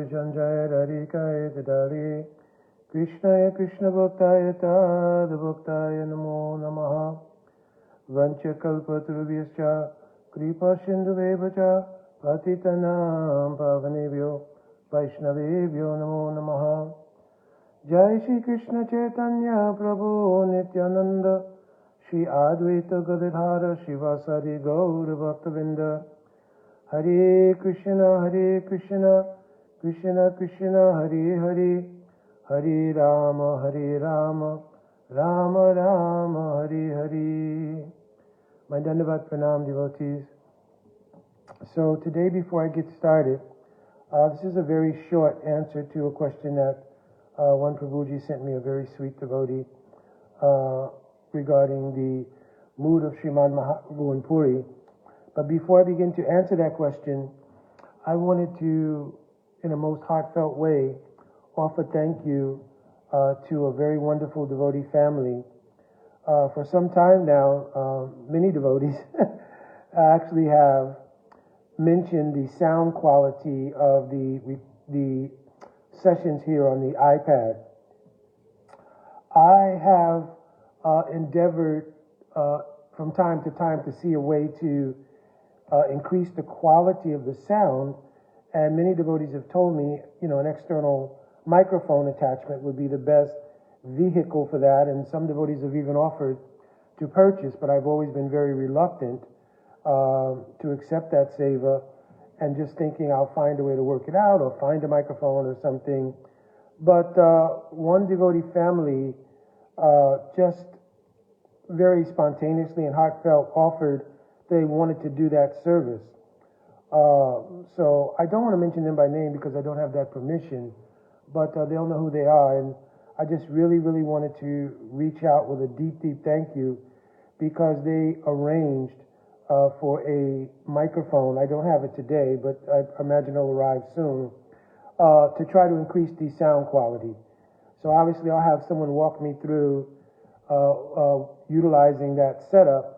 Janjaya Radhikaya Gadali Krishnaya Krishna Bhaktaya Tad Bhaktaya Namo Namaha Vancha Kalpatarubhyascha Kripa Sindhuvevacha Patitanam Pavanebhyo Vaishnavebhyo Namo Namaha Jai Shri Krishna Chaitanya Prabhu Nityananda Shri Advaita Gadadhara Shivasari Gaura Bhaktavinda Hare Krishna Krishna Krishna Hare Hare Hare Rama Rama Rama Hare Hare. My Dandavat Pranam devotees. So today, before I get started, this is a very short answer to a question that one Prabhuji sent me, a very sweet devotee, regarding the mood of Sriman Mahaprabhu in Puri. But before I begin to answer that question, I wanted to, in a most heartfelt way, offer thank you to a very wonderful devotee family. For some time now, many devotees actually have mentioned the sound quality of the sessions here on the iPad. I have endeavored from time to time to see a way to increase the quality of the sound, and many devotees have told me, an external microphone attachment would be the best vehicle for that, and some devotees have even offered to purchase, but I've always been very reluctant to accept that seva, and just thinking I'll find a way to work it out or find a microphone or something. But one devotee family just very spontaneously and heartfelt offered they wanted to do that service. So I don't want to mention them by name because I don't have that permission, but they'll know who they are. And I just really wanted to reach out with a deep thank you, because they arranged for a microphone. I don't have it today, but I imagine it'll arrive soon, to try to increase the sound quality. So obviously I'll have someone walk me through utilizing that setup,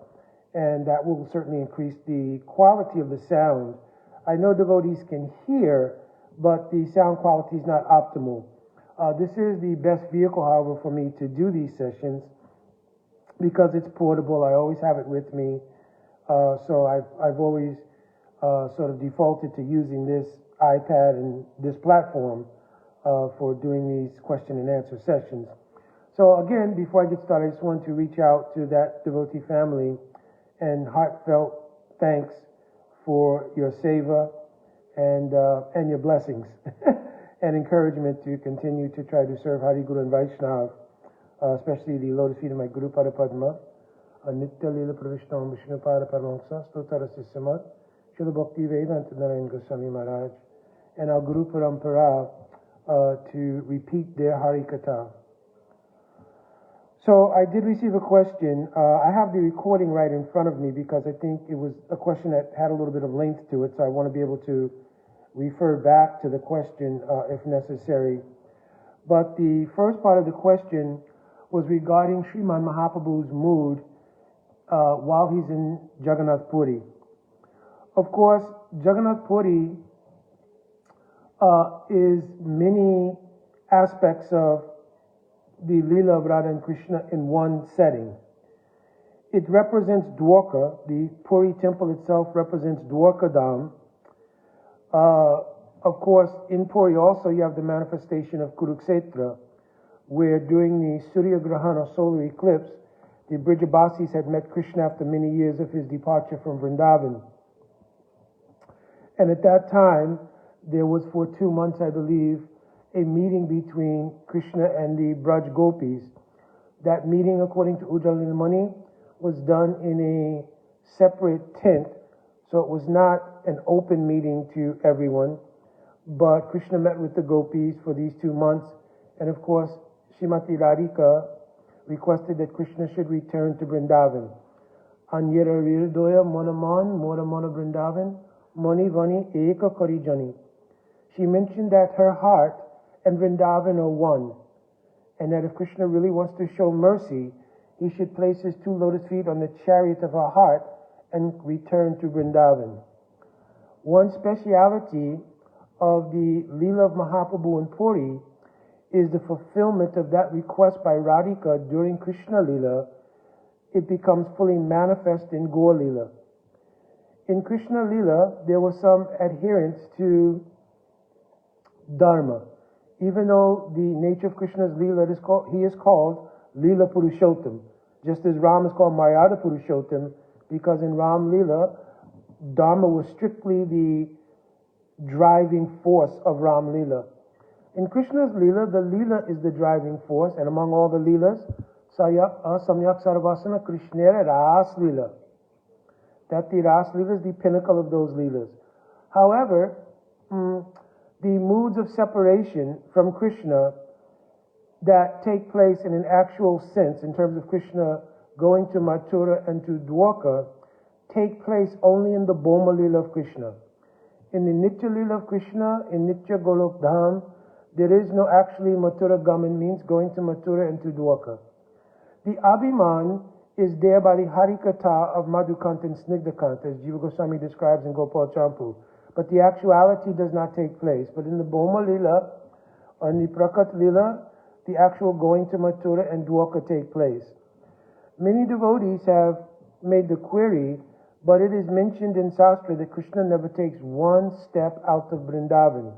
and that will certainly increase the quality of the sound. I know devotees can hear, but the sound quality is not optimal. This is the best vehicle, however, for me to do these sessions, because it's portable. I always have it with me. So I've always sort of defaulted to using this iPad and this platform for doing these question and answer sessions. So again, before I get started, I just wanted to reach out to that devotee family and heartfelt thanks for your seva and your blessings and encouragement to continue to try to serve Hari Guru and Vaishnav, especially the lotus feet of my Guru Pada Padma, Nitya Lila Pravishna Vishnu Pada Paramahansa Stotara Sisamat Srila Bhakti Vedanta Narayan Goswami Maharaj, and our Guru Parampara to repeat their Hari Katha. So I did receive a question. I have the recording right in front of me because I think it was a question that had a little bit of length to it, so I want to be able to refer back to the question if necessary. But the first part of the question was regarding Sriman Mahaprabhu's mood while he's in Jagannath Puri. Of course, Jagannath Puri is many aspects of the Leela of Radha and Krishna in one setting. It represents Dwarka. The Puri temple itself represents Dwarka Dham. Of course, in Puri also you have the manifestation of Kurukshetra, where during the Surya Grahana or solar eclipse, the Brijabasis had met Krishna after many years of his departure from Vrindavan. And at that time, there was for 2 months, I believe, a meeting between Krishna and the Braj Gopis. That meeting, according to Ujjwal Nilmani, was done in a separate tent, so it was not an open meeting to everyone, but Krishna met with the Gopis for these 2 months, and of course, Srimati Radhika requested that Krishna should return to Vrindavan. Anyara Virdoya Monaman Mora Mona Vrindavan Moni Vani Eka Karijani. She mentioned that her heart and Vrindavan are one, and that if Krishna really wants to show mercy, he should place his 2 lotus feet on the chariot of her heart and return to Vrindavan. One speciality of the Leela of Mahaprabhu in Puri is the fulfillment of that request by Radhika during Krishna Leela. It becomes fully manifest in Gaur Leela. In Krishna Leela, there was some adherence to Dharma. Even though the nature of Krishna's Leela he is called Leela Purushottam, just as Ram is called Maryada Purushottam, because in Ram Leela, Dharma was strictly the driving force of Ram Leela. In Krishna's Leela, the Leela is the driving force, and among all the Leelas, Samyak Sarvasana Krishnera Ras Leela. That the Ras Leela is the pinnacle of those Leelas. However, the moods of separation from Krishna that take place in an actual sense, in terms of Krishna going to Mathura and to Dwarka, take place only in the Boma Leela of Krishna. In the Nitya Leela of Krishna, in Nitya Golok Dham, there is no actually Mathura Gaman, means going to Mathura and to Dwarka. The Abhiman is there by the Harikatha of Madhukanta and Snigdhakanta, as Jiva Goswami describes in Gopal Champu. But the actuality does not take place. But in the Boma Leela, or in the Prakat Leela, the actual going to Mathura and Dwarka take place. Many devotees have made the query, but it is mentioned in Shastra that Krishna never takes one step out of Vrindavan.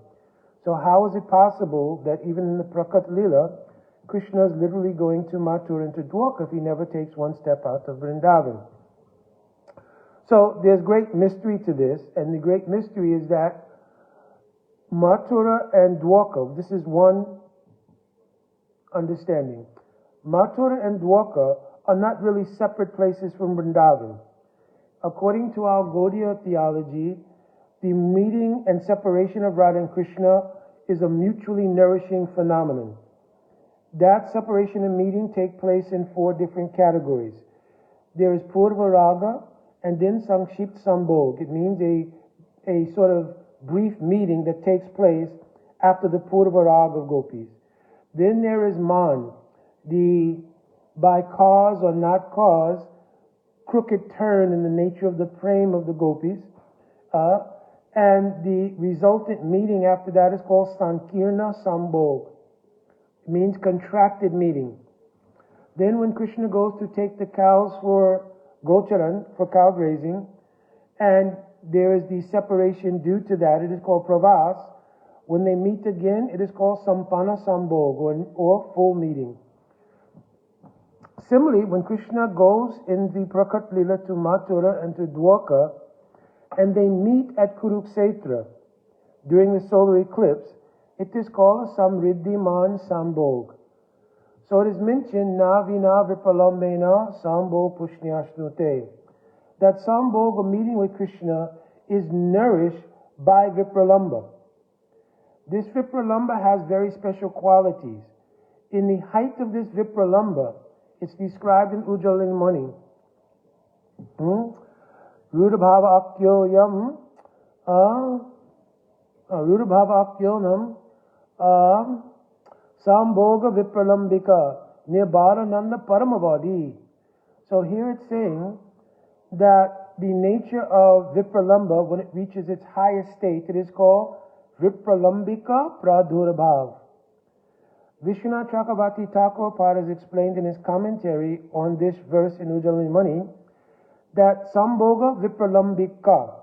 So how is it possible that even in the Prakat Leela, Krishna is literally going to Mathura and to Dwarka if he never takes one step out of Vrindavan? So there's great mystery to this, and the great mystery is that Mathura and Dwarka, this is one understanding. Mathura and Dwarka are not really separate places from Vrindavan. According to our Gaudiya theology, the meeting and separation of Radha and Krishna is a mutually nourishing phenomenon. That separation and meeting take place in four different categories. There is Purva Raga, and then Sankshipt Sambhog. It means a sort of brief meeting that takes place after the Purva Raga of Gopis. Then there is Man, the by cause or not cause, crooked turn in the nature of the prem of the Gopis. And the resultant meeting after that is called Sankirna Sambhog. It means contracted meeting. Then when Krishna goes to take the cows for Gocharan, for cow grazing, and there is the separation due to that, it is called Pravas. When they meet again, it is called Sampanna Sambhog, or full meeting. Similarly, when Krishna goes in the Prakat Leela to Mathura and to Dwarka, and they meet at Kurukshetra during the solar eclipse, it is called a Samriddhiman Sambhog. So it is mentioned, Na vina vipalambena sambhog pushnyashnute. That sambhog, a meeting with Krishna, is nourished by Vipralamba. This Vipralamba has very special qualities. In the height of this Vipralamba, it's described in Ujjalin Mani. Rudabhava akyoyam Rudabhava akyonam Sambhoga Vipralambika Nirbarananda Paramavadi. So here it's saying that the nature of Vipralamba, when it reaches its highest state, it is called Vipralambika Pradurabhav. Vishwanath Chakravarti Thakur has explained in his commentary on this verse in Ujjalin Mani that Sambhoga Vipralambika,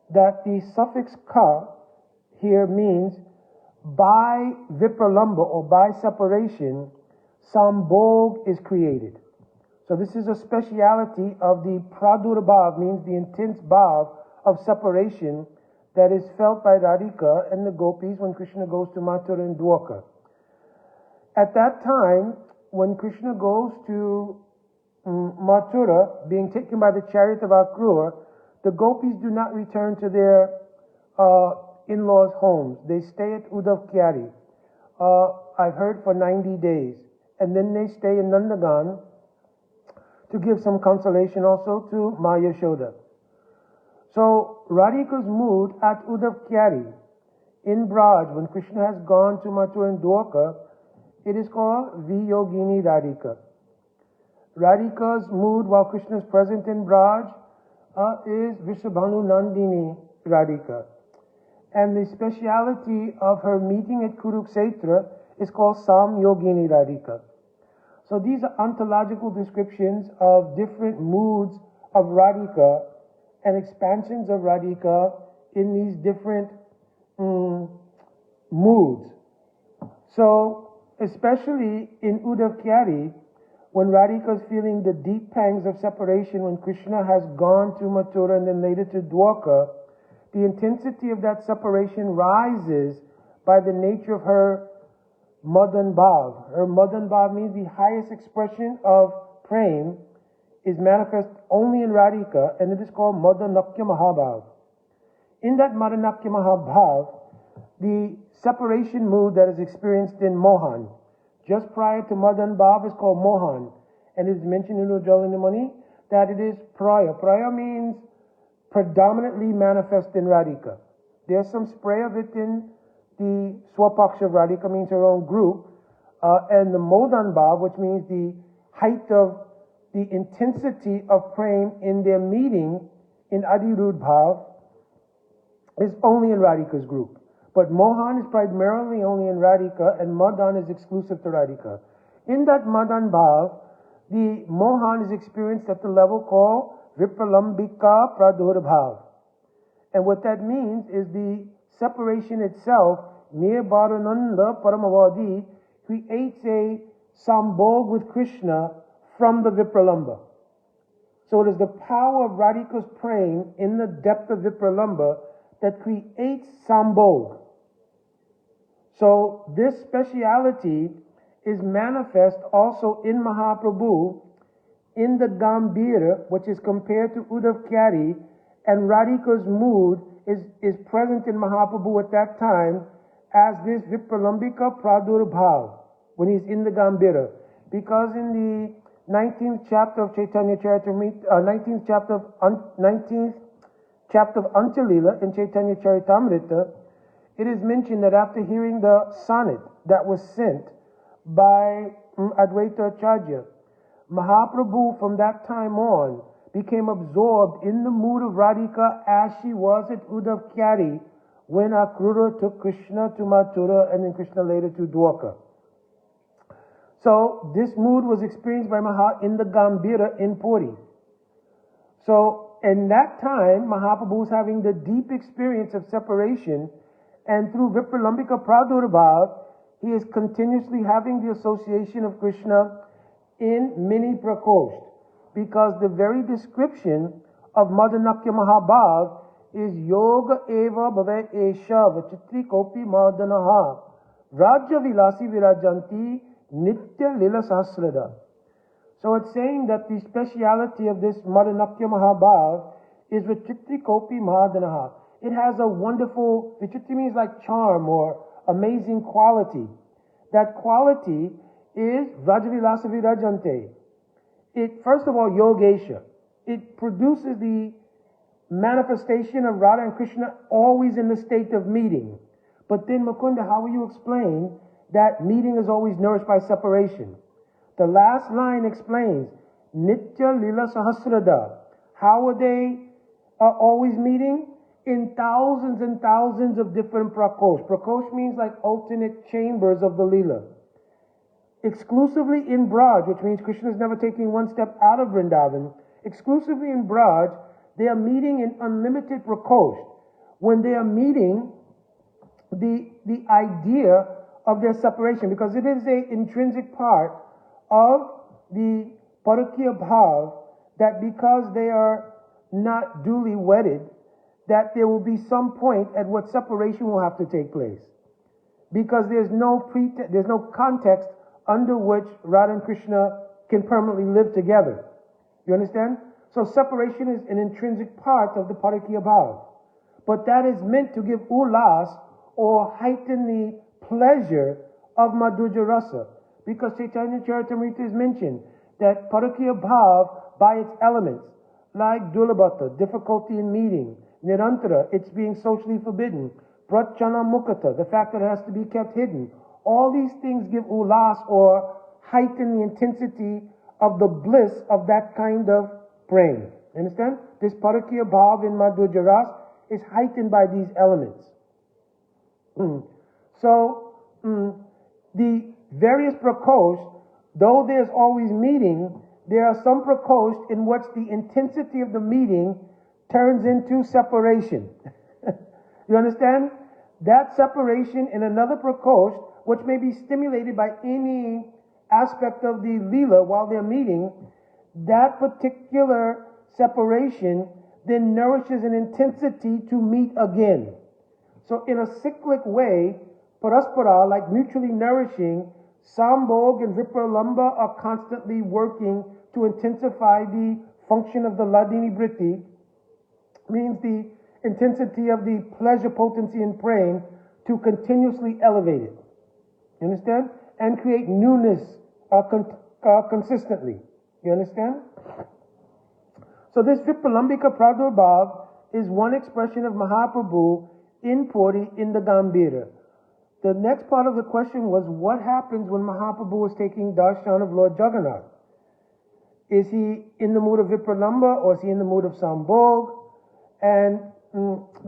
that the suffix ka here means by Vipralamba or by separation, Sambhog is created. So this is a speciality of the Pradurabhav, means the intense bhav of separation that is felt by Radhika and the gopis when Krishna goes to Mathura and Dwarka. At that time, when Krishna goes to Mathura, being taken by the chariot of Akrura, the gopis do not return to their in-laws' homes. They stay at Uddhav Kyari, I've heard, for 90 days. And then they stay in Nandagan to give some consolation also to Ma Yashoda. So Radhika's mood at Uddhav Kyari in Braj, when Krishna has gone to Mathura and Dwarka, it is called Viyogini Radhika. Radhika's mood while Krishna is present in Braj is Vrishabhanu Nandini Radhika. And the speciality of her meeting at Kuruksetra is called Sam Yogini Radhika. So these are ontological descriptions of different moods of Radhika and expansions of Radhika in these different moods. So, especially in Uddhav Kyari, when Radhika is feeling the deep pangs of separation when Krishna has gone to Mathura and then later to Dwarka, the intensity of that separation rises by the nature of her Madan Bhav. Her Madan Bhav means the highest expression of prem is manifest only in Radhika, and it is called Madanakya Mahabhav. In that Madanakya Mahabhav, the separation mood that is experienced in Mohan, just prior to Madan Bhav, is called Mohan, and it is mentioned in Ujjalanimani that it is Praya. Praya means predominantly manifest in Radhika. There's some spray of it in the Swapaksha of Radhika, means her own group, and the Modan Bhav, which means the height of the intensity of prem in their meeting in Adirudh Bhav, is only in Radhika's group. But Mohan is primarily only in Radhika, and Madan is exclusive to Radhika. In that Madan Bhav, the Mohan is experienced at the level called Vipralambika Pradur Bhav. And what that means is the separation itself, near Bharananda Paramavadi, creates a sambhog with Krishna from the Vipralamba. So it is the power of Radhika's praying in the depth of Vipralamba that creates sambhog. So this speciality is manifest also in Mahaprabhu in the Gambhira, which is compared to Uddhav Kyari, and Radhika's mood is present in Mahaprabhu at that time as this Vipralambika Pradur Bhav when he's in the Gambhira. Because in the 19th chapter of Chaitanya Charitamrita, 19th chapter of Anjalila in Chaitanya Charitamrita, it is mentioned that after hearing the sonnet that was sent by Advaita Acharya, Mahaprabhu from that time on became absorbed in the mood of Radhika as she was at Uddhav Kyari when Akrura took Krishna to Mathura and then Krishna later to Dwarka. So this mood was experienced by Maha in the Gambhira in Puri. So in that time, Mahaprabhu was having the deep experience of separation, and through Vipralambika Pradurabhav, he is continuously having the association of Krishna in mini Prakosht, because the very description of Madanakya Mahabhav is Yoga Eva Bhave Esha Vachitri Kopi Madanaha Rajya Vilasi Virajanti Nitya Lila Sahasrada. So it's saying that the speciality of this Madanakya Mahabhav is Vachitri Kopi Madanaha. It has a wonderful, Vichitri means like charm or amazing quality. That quality is Rajavilasa Virajante. It, first of all, Yogesha. It produces the manifestation of Radha and Krishna always in the state of meeting. But then, Mukunda, how will you explain that meeting is always nourished by separation? The last line explains, Nitya Lila Sahasrada. How are they always meeting? In thousands and thousands of different prakosh. Prakosh means like alternate chambers of the Lila. Exclusively in Braj, which means Krishna is never taking one step out of Vrindavan. Exclusively in Braj, they are meeting in unlimited prakosh. When they are meeting, the idea of their separation, because it is an intrinsic part of the Parakya Bhav, that because they are not duly wedded, that there will be some point at what separation will have to take place. Because there's no context under which Radha and Krishna can permanently live together. You understand? So separation is an intrinsic part of the Parakya Bhav. But that is meant to give ulas or heighten the pleasure of Madhurya Rasa. Because Chaitanya Charitamrita is mentioned that Parakya Bhav, by its elements, like Dulabhata, difficulty in meeting, Nirantara, it's being socially forbidden, Prachana Mukata, the fact that it has to be kept hidden, all these things give ulas or heighten the intensity of the bliss of that kind of praying. Understand? This Parakya Bhav in Madhurya Ras is heightened by these elements. So, the various prakoshts, though there's always meeting, there are some prakoshts in which the intensity of the meeting turns into separation. You understand? That separation in another prakosht, which may be stimulated by any aspect of the lila while they're meeting, that particular separation then nourishes an intensity to meet again. So in a cyclic way, paraspara, like mutually nourishing, Sambhog and Vipralamba are constantly working to intensify the function of the Ladini Vritti, means the intensity of the pleasure potency in praying, to continuously elevate it. You understand? And create newness consistently. You understand? So this Vipralambika Pradurbhav is one expression of Mahaprabhu in Puri in the Gambhira. The next part of the question was, what happens when Mahaprabhu is taking darshan of Lord Jagannath? Is he in the mood of Vipralamba or is he in the mood of Sambhog? And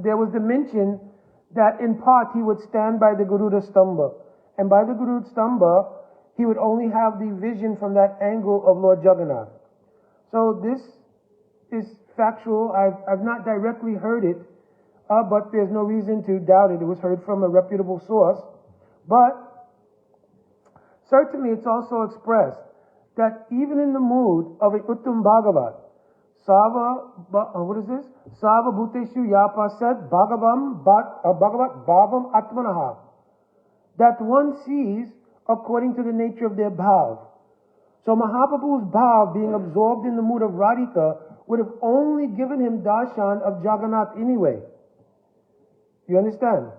there was the mention that in part he would stand by the Garuda Stamba. And by the Garuda Stamba, he would only have the vision from that angle of Lord Jagannath. So this is factual. I've not directly heard it, but there's no reason to doubt it. It was heard from a reputable source. But certainly it's also expressed that even in the mood of a Uttam Bhagavat, what is this? Sava Bhuteshu Yapasad Bhagavat Bhavam Atmanaha. That one sees according to the nature of their bhav. So Mahaprabhu's bhav, being absorbed in the mood of Radhika, would have only given him darshan of Jagannath anyway. You understand?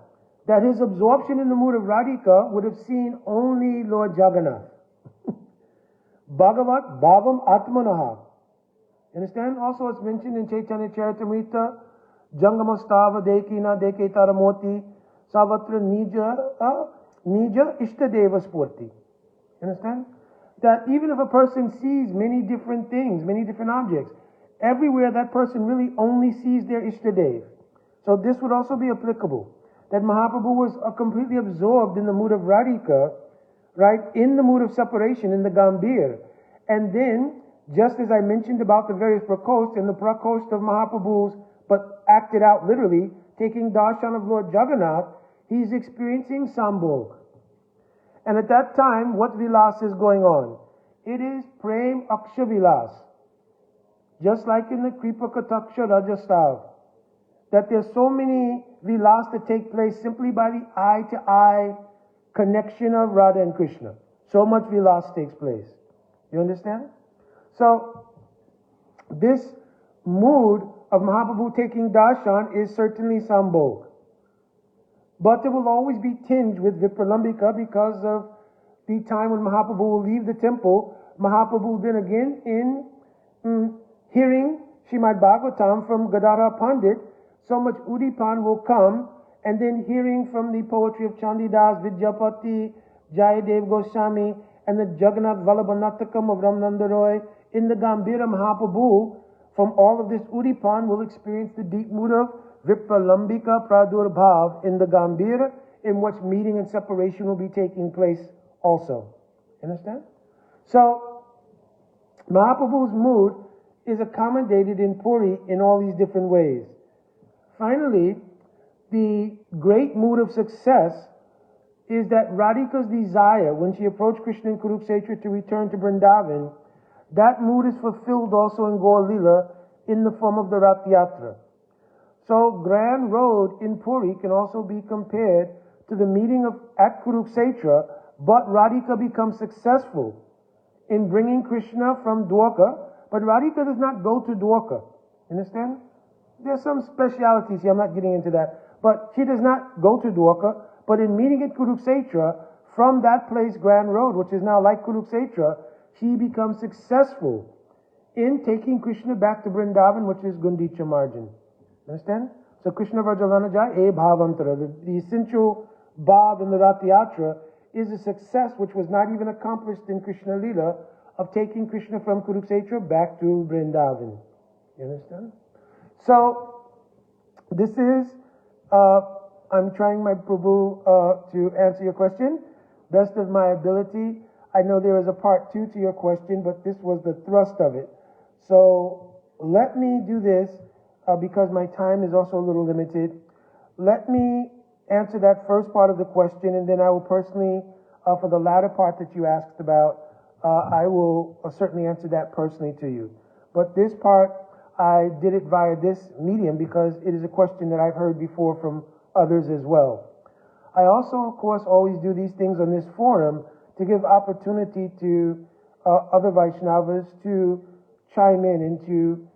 That his absorption in the mood of Radhika would have seen only Lord Jagannath. Bhagavat Bhavam Atmanaha. You understand? Also it's mentioned in Chaitanya Charitamrita, Jangamastava Dekina Deketaramoti, Savatra Nija Ishtadeva Spurti. You understand? That even if a person sees many different things, many different objects, everywhere that person really only sees their Ishtadev. So this would also be applicable. That Mahaprabhu was completely absorbed in the mood of Radhika, right? In the mood of separation, in the Gambhir. And then, just as I mentioned about the various prakoshts, in the prakoshts of Mahaprabhu's, but acted out literally, taking darshan of Lord Jagannath, he's experiencing Sambhog. And at that time, what vilas is going on? It is Prem Aksha Vilas. Just like in the Kripa Kataksha Rajastav. That there's so many vilas that take place simply by the eye-to-eye connection of Radha and Krishna. So much vilas takes place. You understand? So, this mood of Mahaprabhu taking darshan is certainly Sambhog. But it will always be tinged with Vipralambika because of the time when Mahaprabhu will leave the temple. Mahaprabhu then again in hearing Srimad Bhagavatam from Gadadhar Pandit, so much Udipan will come, and then hearing from the poetry of Chandidas, Vidyapati, Jayadev Goswami, and the Jagannath Vallabhanatakam of Ramananda Roy, in the Gambhira Mahaprabhu, from all of this Udipan will experience the deep mood of Vipralambika Pradurbhav in the Gambhira, in which meeting and separation will be taking place also. Understand? So, Mahaprabhu's mood is accommodated in Puri in all these different ways. Finally, the great mood of success is that Radhika's desire, when she approached Krishna in Kurukshetra to return to Vrindavan, that mood is fulfilled also in Gaur Lila in the form of the Rath Yatra. So, Grand Road in Puri can also be compared to the meeting at Kurukshetra, but Radhika becomes successful in bringing Krishna from Dwarka, but Radhika does not go to Dwarka. Understand? There's some specialities here, I'm not getting into that. But she does not go to Dwarka, but in meeting at Kurukshetra, from that place, Grand Road, which is now like Kurukshetra, she becomes successful in taking Krishna back to Vrindavan, which is Gundicha margin. Understand? So Krishna Vrajalanaja, E Bhavantara, the essential bhav in the Rath Yatra is a success which was not even accomplished in Krishna Lila of taking Krishna from Kurukshetra back to Vrindavan. You understand? So, this is I'm trying, my Prabhu, to answer your question best of my ability. I know there is a part 2 to your question, but this was the thrust of it. So let me do this because my time is also a little limited. Let me answer that first part of the question, and then I will personally, for the latter part that you asked about, I will certainly answer that personally to you. But this part, I did it via this medium because it is a question that I've heard before from others as well. I also, of course, always do these things on this forum to give opportunity to other Vaishnavas to chime in and to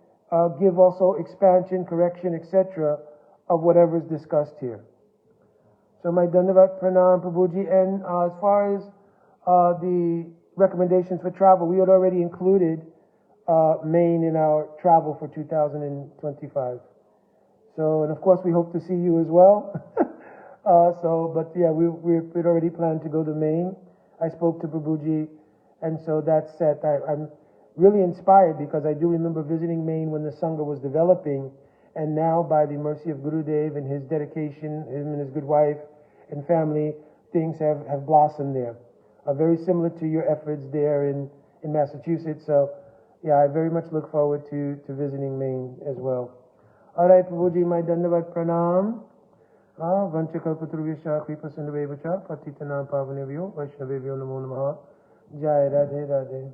give also expansion, correction, etc. of whatever is discussed here. So my Dandavat Pranam Prabhuji, and as far as the recommendations for travel, we had already included Maine in our travel for 2025. So, and of course we hope to see you as well. But yeah, we'd already planned to go to Maine. I spoke to Prabhuji, and so that's set. I'm really inspired because I do remember visiting Maine when the Sangha was developing, and now by the mercy of Gurudev and his dedication, him and his good wife and family, things have blossomed there. Very similar to your efforts there in Massachusetts. So yeah, I very much look forward to visiting Maine as well. All right, Prabhuji, my Dandavat Pranam. Vanchakalpatruvesha Kripa Sindhuvevacha Patitanam Pavanevyo Vaishnavevyo Namo Namaha. Jai Radhe Radhe.